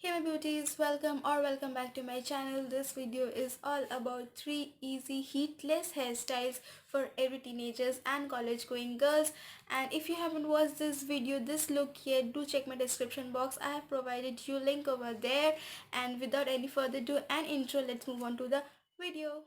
Hey my beauties, welcome back to my channel. This video is all about 3 easy heatless hairstyles for every teenagers and college going girls. And if you haven't watched this video, this look yet, do check my description box. I have provided you link over there. And without any further ado and intro, let's move on to the video.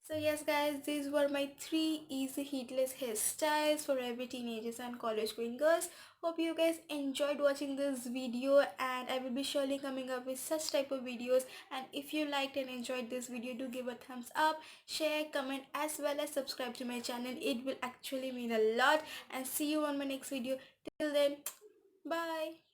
So yes guys, these were my 3 easy heatless hairstyles for every teenagers and college going girls. Hope you guys enjoyed watching this video, and I will be surely coming up with such type of videos. And if you liked and enjoyed this video, do give a thumbs up, share, comment as well as subscribe to my channel. It will actually mean a lot, and see you on my next video. Till then, bye.